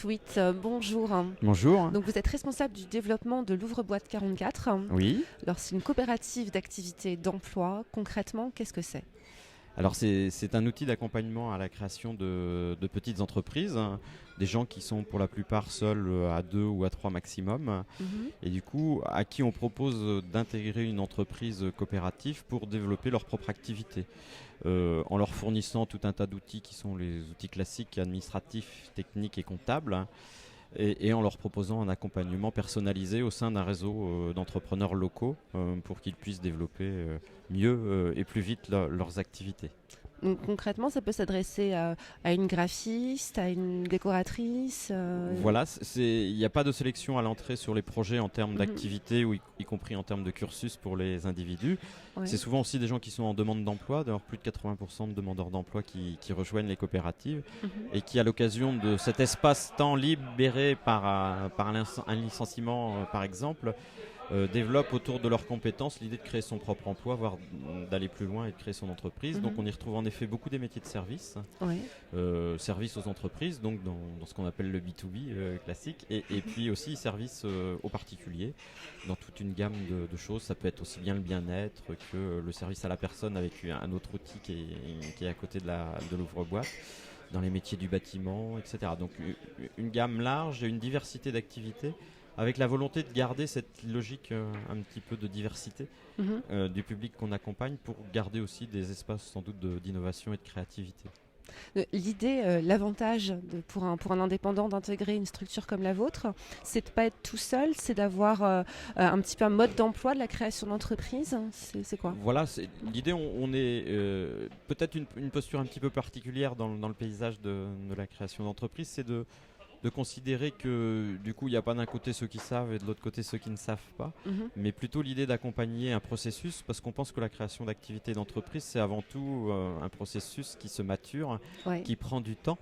Sweet, bonjour. Bonjour. Donc vous êtes responsable du développement de l'Ouvre-Boîte 44. Oui. Alors c'est une coopérative d'activité d'emploi. Concrètement, qu'est-ce que c'est ? Alors c'est un outil d'accompagnement à la création de petites entreprises, des gens qui sont pour la plupart seuls à 2 ou à 3 maximum, et du coup à qui on propose d'intégrer une entreprise coopérative pour développer leur propre activité, en leur fournissant tout un tas d'outils qui sont les outils classiques administratifs, techniques et comptables. Et en leur proposant un accompagnement personnalisé au sein d'un réseau d'entrepreneurs locaux pour qu'ils puissent développer mieux et plus vite leurs activités. Donc concrètement, ça peut s'adresser à une graphiste, à une décoratrice Voilà, il n'y a pas de sélection à l'entrée sur les projets en termes d'activité ou y compris en termes de cursus pour les individus. Ouais. C'est souvent aussi des gens qui sont en demande d'emploi, d'ailleurs plus de 80% de demandeurs d'emploi qui rejoignent les coopératives et qui, à l'occasion de cet espace-temps libéré par un licenciement par exemple, développent autour de leurs compétences l'idée de créer son propre emploi, voire d'aller plus loin et de créer son entreprise. Donc on y retrouve en effet beaucoup des métiers de service, service aux entreprises, donc dans ce qu'on appelle le B2B classique, et puis aussi service aux particuliers, dans toute une gamme de choses. Ça peut être aussi bien le bien-être que le service à la personne avec un autre outil qui est à côté de l'ouvre-boîte, dans les métiers du bâtiment, etc. Donc une gamme large et une diversité d'activités, avec la volonté de garder cette logique un petit peu de diversité du public qu'on accompagne, pour garder aussi des espaces sans doute d'innovation et de créativité. L'idée, l'avantage pour un indépendant d'intégrer une structure comme la vôtre, c'est de ne pas être tout seul, c'est d'avoir un petit peu un mode d'emploi de la création d'entreprise. C'est quoi ? Voilà, l'idée, on est peut-être une posture un petit peu particulière dans le paysage de la création d'entreprise, c'est de considérer que du coup il n'y a pas d'un côté ceux qui savent et de l'autre côté ceux qui ne savent pas, mais plutôt l'idée d'accompagner un processus, parce qu'on pense que la création d'activités d'entreprise, c'est avant tout un processus qui se mature, qui prend du temps.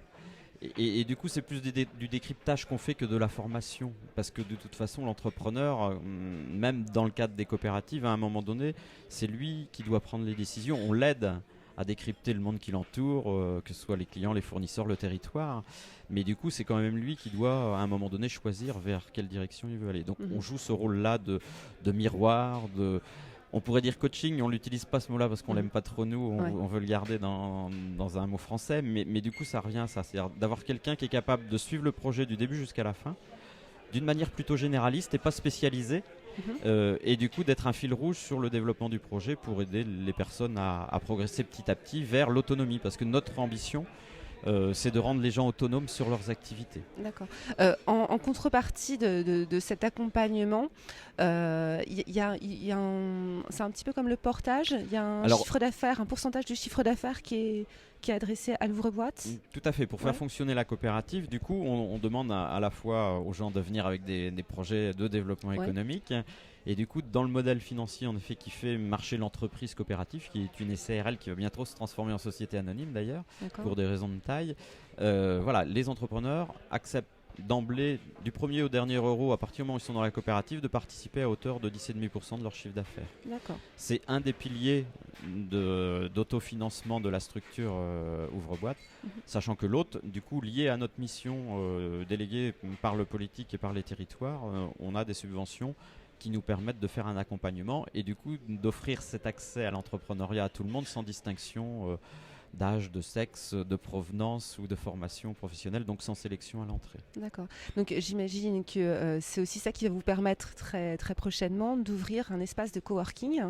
Et du coup, c'est plus du décryptage qu'on fait que de la formation, parce que de toute façon, l'entrepreneur, même dans le cadre des coopératives, à un moment donné, c'est lui qui doit prendre les décisions. On l'aide à décrypter le monde qui l'entoure, que ce soit les clients, les fournisseurs, le territoire. Mais du coup, c'est quand même lui qui doit, à un moment donné, choisir vers quelle direction il veut aller. Donc, on joue ce rôle-là de miroir, on pourrait dire coaching, on n'utilise pas ce mot-là parce qu'on l'aime pas trop nous, on veut le garder dans un mot français, mais du coup ça revient à ça, c'est-à-dire d'avoir quelqu'un qui est capable de suivre le projet du début jusqu'à la fin, d'une manière plutôt généraliste et pas spécialisée, et du coup d'être un fil rouge sur le développement du projet pour aider les personnes à progresser petit à petit vers l'autonomie, parce que notre ambition, c'est de rendre les gens autonomes sur leurs activités. D'accord. En contrepartie de cet accompagnement, c'est un petit peu comme le portage. Il y a un chiffre d'affaires, un pourcentage du chiffre d'affaires qui est adressé à l'ouvre-boîte. Tout à fait. Pour faire fonctionner la coopérative, du coup, on demande à la fois aux gens de venir avec des projets de développement économique. Et du coup, dans le modèle financier, en effet, qui fait marcher l'entreprise coopérative, qui est une SARL qui va bientôt se transformer en société anonyme d'ailleurs, pour des raisons de taille, voilà, les entrepreneurs acceptent d'emblée, du premier au dernier euro, à partir du moment où ils sont dans la coopérative, de participer à hauteur de 10,5% de leur chiffre d'affaires. D'accord. C'est un des piliers d'autofinancement de la structure Ouvre-Boîte, sachant que l'autre, du coup, lié à notre mission déléguée par le politique et par les territoires, on a des subventions qui nous permettent de faire un accompagnement et du coup d'offrir cet accès à l'entrepreneuriat à tout le monde sans distinction d'âge, de sexe, de provenance ou de formation professionnelle, donc sans sélection à l'entrée. D'accord. Donc j'imagine que c'est aussi ça qui va vous permettre très, très prochainement d'ouvrir un espace de coworking.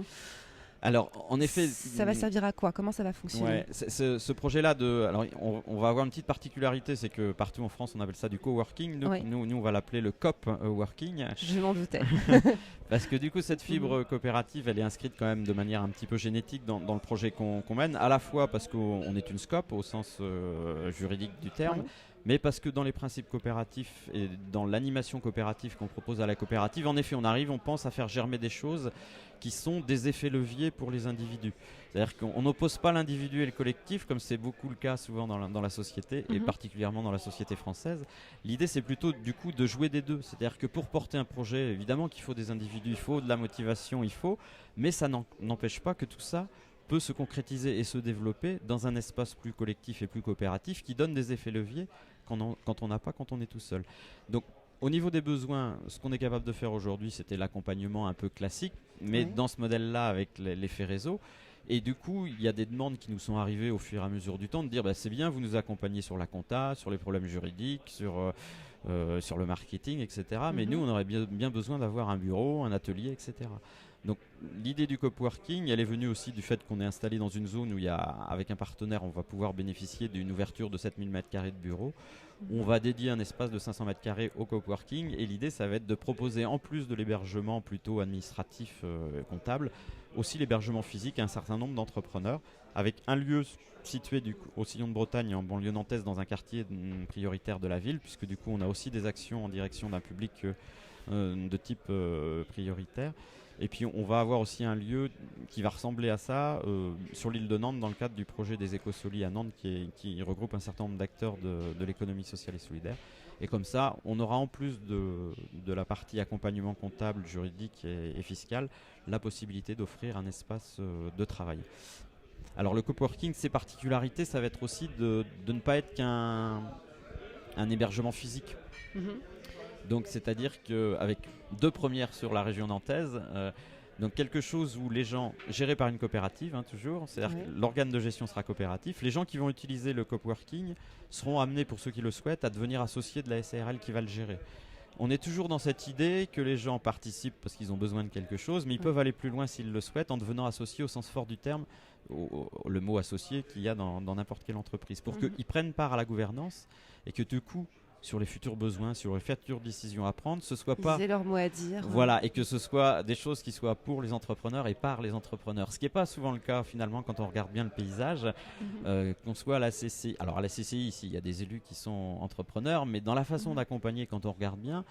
Alors, en effet, ça va servir à quoi ? Comment ça va fonctionner ? Ce projet-là, alors on va avoir une petite particularité, c'est que partout en France, on appelle ça du coworking. Nous, on va l'appeler le COP-working. Je m'en doutais. Parce que du coup, cette fibre coopérative, elle est inscrite quand même de manière un petit peu génétique dans le projet qu'on mène, à la fois parce qu'on est une SCOP au sens juridique du terme, mais parce que dans les principes coopératifs et dans l'animation coopérative qu'on propose à la coopérative, en effet, on pense à faire germer des choses qui sont des effets leviers pour les individus. C'est-à-dire qu'on n'oppose pas l'individu et le collectif, comme c'est beaucoup le cas souvent dans la société, et particulièrement dans la société française. L'idée, c'est plutôt du coup de jouer des deux. C'est-à-dire que pour porter un projet, évidemment qu'il faut des individus, il faut de la motivation, mais ça n'empêche pas que tout ça peut se concrétiser et se développer dans un espace plus collectif et plus coopératif qui donne des effets leviers quand on n'a pas, quand on est tout seul. Donc, au niveau des besoins, ce qu'on est capable de faire aujourd'hui, c'était l'accompagnement un peu classique, mais dans ce modèle-là avec l'effet réseau. Et du coup, il y a des demandes qui nous sont arrivées au fur et à mesure du temps de dire c'est bien, vous nous accompagnez sur la compta, sur les problèmes juridiques, sur le marketing, etc. Mais nous, on aurait bien besoin d'avoir un bureau, un atelier, etc. Donc l'idée du coworking, elle est venue aussi du fait qu'on est installé dans une zone où avec un partenaire, on va pouvoir bénéficier d'une ouverture de 7000 m² de bureaux. On va dédier un espace de 500 m² au coworking et l'idée, ça va être de proposer, en plus de l'hébergement plutôt administratif comptable, aussi l'hébergement physique à un certain nombre d'entrepreneurs, avec un lieu situé au Sillon de Bretagne, en banlieue nantaise, dans un quartier prioritaire de la ville, puisque du coup on a aussi des actions en direction d'un public de type prioritaire. Et puis on va avoir aussi un lieu qui va ressembler à ça sur l'île de Nantes, dans le cadre du projet des Écosolis à Nantes, qui regroupe un certain nombre d'acteurs de l'économie sociale et solidaire. Et comme ça, on aura en plus de la partie accompagnement comptable, juridique et fiscal, la possibilité d'offrir un espace de travail. Alors le coworking, ses particularités, ça va être aussi de ne pas être qu'un hébergement physique. Donc c'est-à-dire qu'avec 2 premières sur la région nantaise, donc quelque chose où les gens, gérés par une coopérative toujours, c'est-à-dire que l'organe de gestion sera coopératif, les gens qui vont utiliser le coworking seront amenés, pour ceux qui le souhaitent, à devenir associés de la SARL qui va le gérer. On est toujours dans cette idée que les gens participent parce qu'ils ont besoin de quelque chose, mais ils peuvent aller plus loin s'ils le souhaitent en devenant associés au sens fort du terme, le mot associé qu'il y a dans n'importe quelle entreprise, pour qu'ils prennent part à la gouvernance et que du coup, sur les futurs besoins, sur les futures décisions à prendre, ce soit pas... Ils aient leur mot à dire. Voilà, et que ce soit des choses qui soient pour les entrepreneurs et par les entrepreneurs. Ce qui n'est pas souvent le cas finalement quand on regarde bien le paysage, qu'on soit à la CCI. Alors à la CCI, ici, il y a des élus qui sont entrepreneurs, mais dans la façon d'accompagner, quand on regarde bien,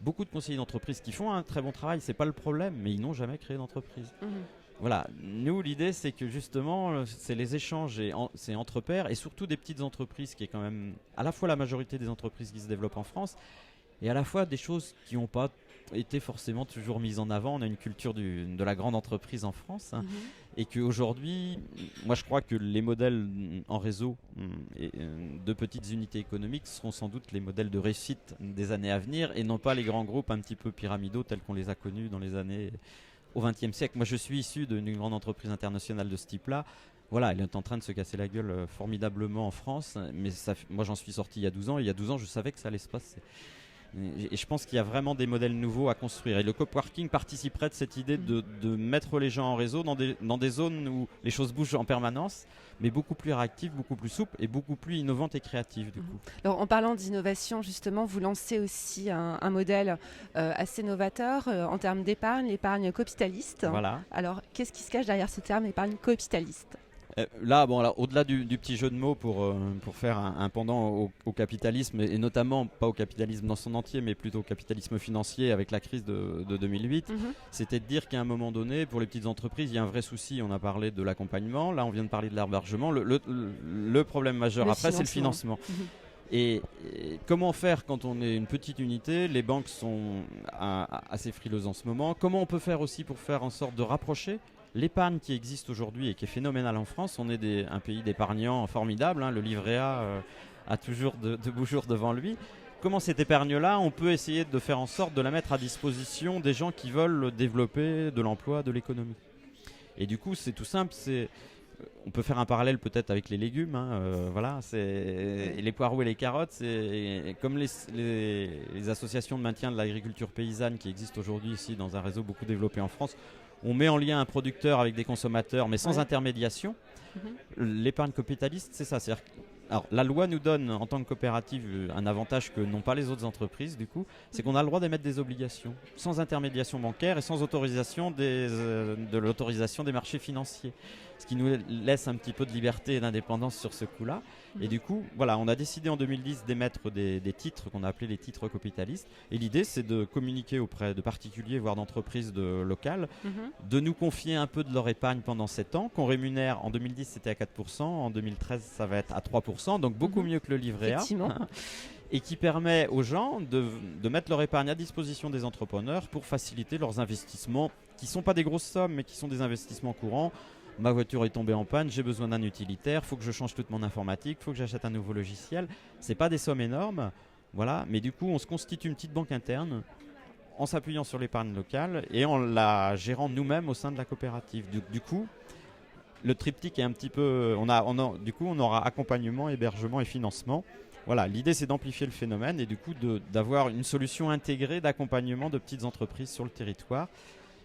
beaucoup de conseillers d'entreprise qui font un très bon travail, c'est pas le problème, mais ils n'ont jamais créé d'entreprise. Voilà, nous l'idée c'est que justement c'est les échanges c'est entre pairs et surtout des petites entreprises qui est quand même à la fois la majorité des entreprises qui se développent en France et à la fois des choses qui n'ont pas été forcément toujours mises en avant. On a une culture de la grande entreprise en France et qu'aujourd'hui, moi je crois que les modèles en réseau de petites unités économiques seront sans doute les modèles de réussite des années à venir et non pas les grands groupes un petit peu pyramidaux tels qu'on les a connus dans les années... au XXe siècle. Moi, je suis issu d'une grande entreprise internationale de ce type-là. Voilà, elle est en train de se casser la gueule formidablement en France. Mais moi, j'en suis sorti il y a 12 ans. Et il y a 12 ans, je savais que ça allait se passer. Et je pense qu'il y a vraiment des modèles nouveaux à construire. Et le coworking participerait de cette idée de mettre les gens en réseau dans des zones où les choses bougent en permanence, mais beaucoup plus réactives, beaucoup plus souples et beaucoup plus innovantes et créatives du coup. Alors en parlant d'innovation, justement, vous lancez aussi un modèle assez novateur en termes d'épargne, l'épargne copitaliste. Voilà. Alors qu'est-ce qui se cache derrière ce terme épargne copitaliste ? Là, au-delà du petit jeu de mots pour faire un pendant au capitalisme, et notamment pas au capitalisme dans son entier, mais plutôt au capitalisme financier avec la crise de 2008, c'était de dire qu'à un moment donné, pour les petites entreprises, il y a un vrai souci. On a parlé de l'accompagnement, là on vient de parler de l'hébergement. Le problème majeur après, c'est le financement. Et comment faire quand on est une petite unité? Les banques sont assez frileuses en ce moment. Comment on peut faire aussi pour faire en sorte de rapprocher l'épargne qui existe aujourd'hui et qui est phénoménale en France? On est un pays d'épargnants formidable, le livret A a toujours de beaux jours devant lui. Comment cette épargne-là, on peut essayer de faire en sorte de la mettre à disposition des gens qui veulent développer de l'emploi, de l'économie? Et du coup, c'est tout simple, on peut faire un parallèle peut-être avec les légumes, voilà, les poireaux et les carottes, c'est comme les associations de maintien de l'agriculture paysanne qui existent aujourd'hui ici dans un réseau beaucoup développé en France. On met en lien un producteur avec des consommateurs, mais sans intermédiation. L'épargne capitaliste, c'est ça. Alors, la loi nous donne, en tant que coopérative, un avantage que n'ont pas les autres entreprises, du coup, c'est qu'on a le droit d'émettre des obligations, sans intermédiation bancaire et sans autorisation de l'autorisation des marchés financiers. Ce qui nous laisse un petit peu de liberté et d'indépendance sur ce coup-là. Et du coup, voilà, on a décidé en 2010 d'émettre des titres qu'on a appelés les titres capitalistes. Et l'idée, c'est de communiquer auprès de particuliers, voire d'entreprises locales, de nous confier un peu de leur épargne pendant 7 ans, qu'on rémunère. En 2010, c'était à 4%, en 2013, ça va être à 3%, donc beaucoup mieux que le livret A. Et qui permet aux gens de mettre leur épargne à disposition des entrepreneurs pour faciliter leurs investissements, qui ne sont pas des grosses sommes, mais qui sont des investissements courants. ma voiture est tombée en panne, j'ai besoin d'un utilitaire, il faut que je change toute mon informatique, il faut que j'achète un nouveau logiciel. Ce n'est pas des sommes énormes, voilà, mais du coup on se constitue une petite banque interne en s'appuyant sur l'épargne locale et en la gérant nous-mêmes au sein de la coopérative. Du coup, le triptyque est un petit peu... Du coup, on aura accompagnement, hébergement et financement. Voilà, l'idée c'est d'amplifier le phénomène et du coup d'avoir une solution intégrée d'accompagnement de petites entreprises sur le territoire.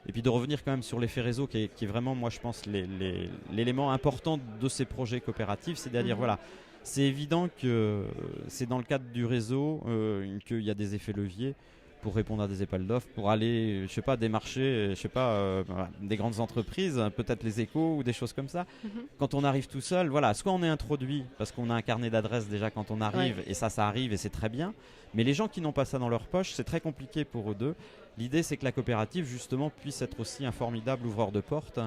Et puis de revenir quand même sur l'effet réseau qui est vraiment, moi je pense, l'élément important de ces projets coopératifs. C'est-à-dire, voilà, c'est évident que c'est dans le cadre du réseau qu'il y a des effets leviers pour répondre à des appels d'offres, pour aller, je sais pas, démarcher, je sais pas, des grandes entreprises, peut-être les échos ou des choses comme ça. Quand on arrive tout seul, voilà, soit on est introduit parce qu'on a un carnet d'adresses déjà quand on arrive, et ça arrive et c'est très bien. Mais les gens qui n'ont pas ça dans leur poche, c'est très compliqué pour eux deux. L'idée, c'est que la coopérative, justement, puisse être aussi un formidable ouvreur de portes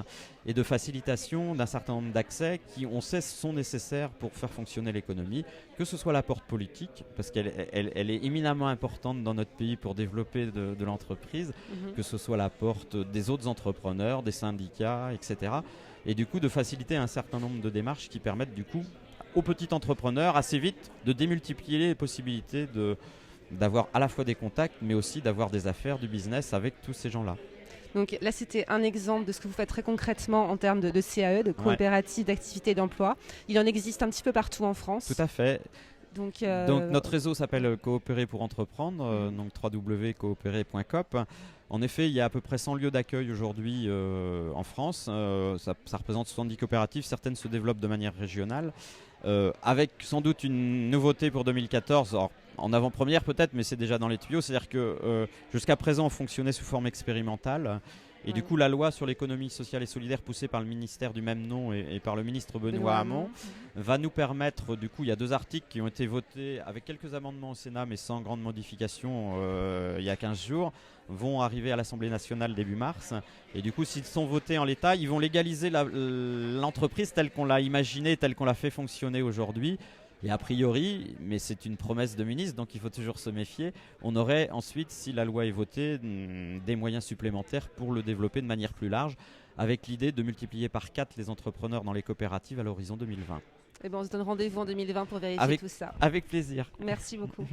et de facilitation d'un certain nombre d'accès qui, on sait, sont nécessaires pour faire fonctionner l'économie, que ce soit la porte politique, parce qu'elle est éminemment importante dans notre pays pour développer de l'entreprise, que ce soit la porte des autres entrepreneurs, des syndicats, etc. Et du coup, de faciliter un certain nombre de démarches qui permettent, du coup, aux petits entrepreneurs, assez vite, de démultiplier les possibilités d'avoir à la fois des contacts, mais aussi d'avoir des affaires, du business avec tous ces gens-là. Donc là, c'était un exemple de ce que vous faites très concrètement en termes de CAE, de coopérative d'activité d'emploi. Il en existe un petit peu partout en France. Tout à fait. Donc notre réseau s'appelle Coopérer pour entreprendre, donc www.coopérer.coop. En effet, il y a à peu près 100 lieux d'accueil aujourd'hui en France. Ça représente 70 coopératives. Certaines se développent de manière régionale. Avec sans doute une nouveauté pour 2014, alors, en avant-première peut-être, mais c'est déjà dans les tuyaux, c'est-à-dire que jusqu'à présent on fonctionnait sous forme expérimentale et du coup la loi sur l'économie sociale et solidaire poussée par le ministère du même nom et par le ministre Benoît Hamon va nous permettre, du coup il y a 2 articles qui ont été votés avec quelques amendements au Sénat mais sans grande modification il y a 15 jours, vont arriver à l'Assemblée nationale début mars et du coup s'ils sont votés en l'état, ils vont légaliser l'entreprise telle qu'on l'a imaginée, telle qu'on l'a fait fonctionner aujourd'hui. Et a priori, mais c'est une promesse de ministre, donc il faut toujours se méfier, on aurait ensuite, si la loi est votée, des moyens supplémentaires pour le développer de manière plus large, avec l'idée de multiplier par 4 les entrepreneurs dans les coopératives à l'horizon 2020. Et on se donne rendez-vous en 2020 pour vérifier tout ça. Avec plaisir. Merci beaucoup.